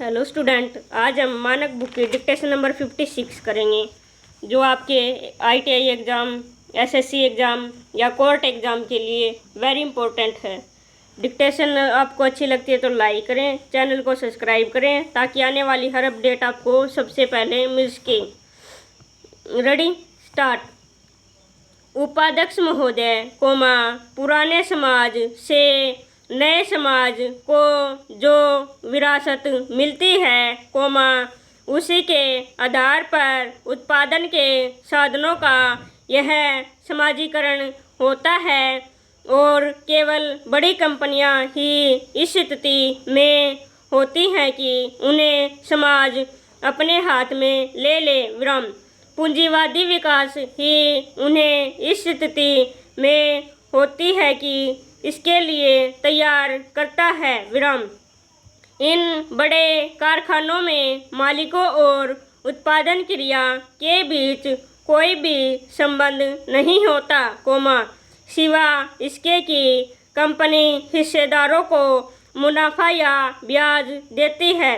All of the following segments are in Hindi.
हेलो स्टूडेंट, आज हम मानक बुक की डिक्टेशन नंबर 56 करेंगे, जो आपके ITI एग्ज़ाम, SSC एग्ज़ाम या कोर्ट एग्ज़ाम के लिए वेरी इंपॉर्टेंट है। डिक्टेशन आपको अच्छी लगती है तो लाइक करें, चैनल को सब्सक्राइब करें ताकि आने वाली हर अपडेट आपको सबसे पहले मिल सके। Ready, start. उपाध्यक्ष महोदय, पुराने समाज से नए समाज को जो विरासत मिलती है, उसी के आधार पर उत्पादन के साधनों का यह समाजीकरण होता है और केवल बड़ी कंपनियां ही इस स्थिति में होती हैं कि उन्हें समाज अपने हाथ में ले ले। पूंजीवादी विकास ही उन्हें इस स्थिति में होती है कि इसके लिए तैयार करता है। इन बड़े कारखानों में मालिकों और उत्पादन क्रिया के बीच कोई भी संबंध नहीं होता, सिवा इसके कि कंपनी हिस्सेदारों को मुनाफा या ब्याज देती है।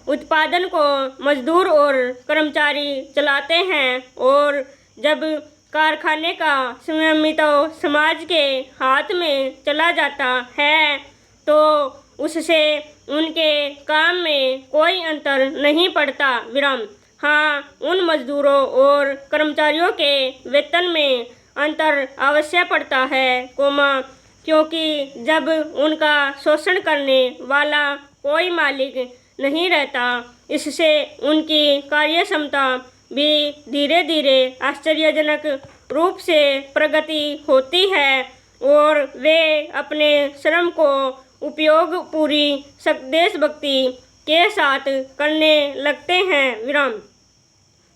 उत्पादन को मजदूर और कर्मचारी चलाते हैं और जब कारखाने का स्वामित्व समाज के हाथ में चला जाता है तो उससे उनके काम में कोई अंतर नहीं पड़ता। हाँ, उन मजदूरों और कर्मचारियों के वेतन में अंतर अवश्य पड़ता है, क्योंकि जब उनका शोषण करने वाला कोई मालिक नहीं रहता, इससे उनकी कार्य क्षमता भी धीरे धीरे आश्चर्यजनक रूप से प्रगति होती है और वे अपने श्रम को उपयोग पूरी देशभक्ति के साथ करने लगते हैं।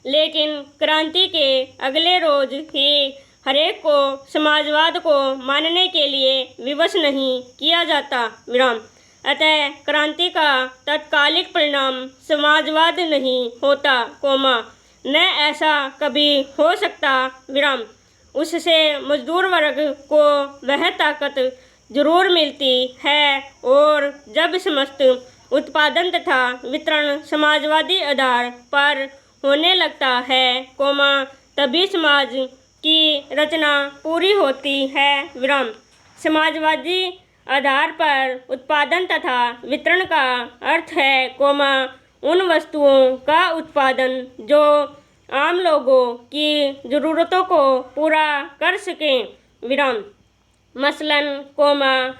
लेकिन क्रांति के अगले रोज ही हरेक को समाजवाद को मानने के लिए विवश नहीं किया जाता। अतः क्रांति का तत्कालिक परिणाम समाजवाद नहीं होता, न ऐसा कभी हो सकता। उससे मजदूर वर्ग को वह ताकत जरूर मिलती है और जब समस्त उत्पादन तथा वितरण समाजवादी आधार पर होने लगता है, तभी समाज की रचना पूरी होती है। समाजवादी आधार पर उत्पादन तथा वितरण का अर्थ है, उन वस्तुओं का उत्पादन जो आम लोगों की ज़रूरतों को पूरा कर सकें। मसलन,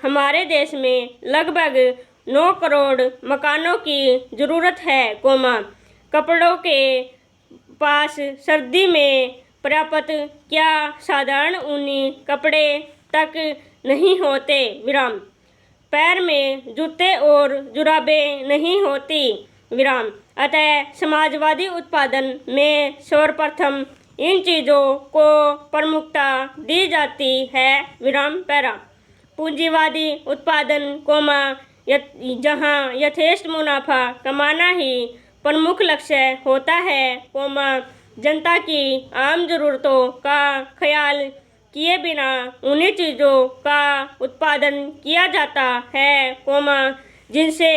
हमारे देश में लगभग 9 करोड़ मकानों की ज़रूरत है, कपड़ों के पास सर्दी में पर्याप्त क्या साधारण ऊनी कपड़े तक नहीं होते, पैर में जूते और जुराबें नहीं होती। अतः समाजवादी उत्पादन में सर्वप्रथम इन चीज़ों को प्रमुखता दी जाती है। पूंजीवादी उत्पादन, जहाँ यथेष्ट मुनाफा कमाना ही प्रमुख लक्ष्य होता है, जनता की आम ज़रूरतों का ख्याल किए बिना उन्हीं चीज़ों का उत्पादन किया जाता है, जिनसे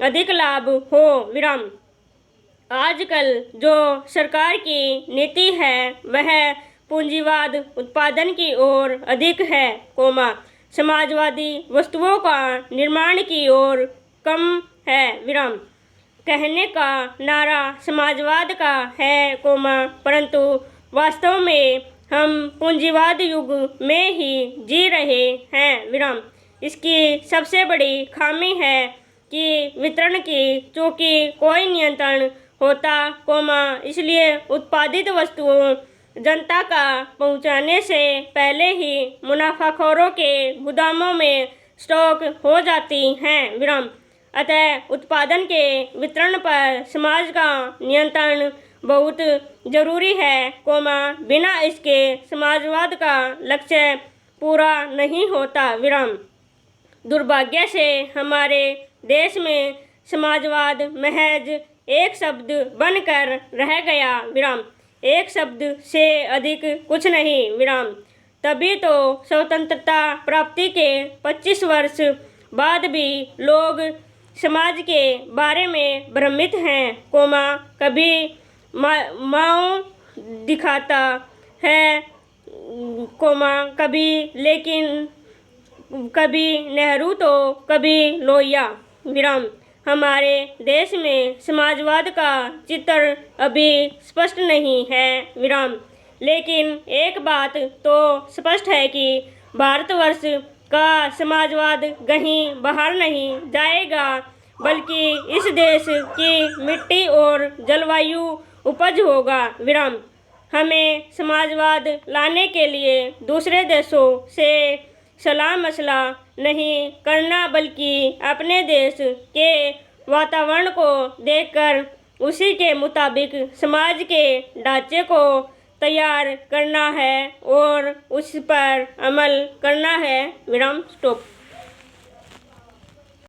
अधिक लाभ हो। आजकल जो सरकार की नीति है वह पूंजीवाद उत्पादन की ओर अधिक है, समाजवादी वस्तुओं का निर्माण की ओर कम है। कहने का नारा समाजवाद का है, परंतु वास्तव में हम पूंजीवाद युग में ही जी रहे हैं। इसकी सबसे बड़ी खामी है कि वितरण की चूंकि कोई नियंत्रण होता, इसलिए उत्पादित वस्तुओं जनता का पहुंचाने से पहले ही मुनाफाखोरों के गोदामों में स्टॉक हो जाती हैं। अतः उत्पादन के वितरण पर समाज का नियंत्रण बहुत जरूरी है, बिना इसके समाजवाद का लक्ष्य पूरा नहीं होता। दुर्भाग्य से हमारे देश में समाजवाद महज एक शब्द बनकर रह गया, एक शब्द से अधिक कुछ नहीं। तभी तो स्वतंत्रता प्राप्ति के 25 वर्ष बाद भी लोग समाज के बारे में भ्रमित हैं, कभी माओ दिखाता है, कभी लेकिन कभी नेहरू तो कभी लोहिया विराम। हमारे देश में समाजवाद का चित्र अभी स्पष्ट नहीं है विराम, लेकिन एक बात तो स्पष्ट है कि भारतवर्ष का समाजवाद कहीं बाहर नहीं जाएगा, बल्कि इस देश की मिट्टी और जलवायु उपज होगा विराम। हमें समाजवाद लाने के लिए दूसरे देशों से सलाह मशला नहीं करना, बल्कि अपने देश के वातावरण को देखकर उसी के मुताबिक समाज के ढांचे को तैयार करना है और उस पर अमल करना है विराम। स्टॉप।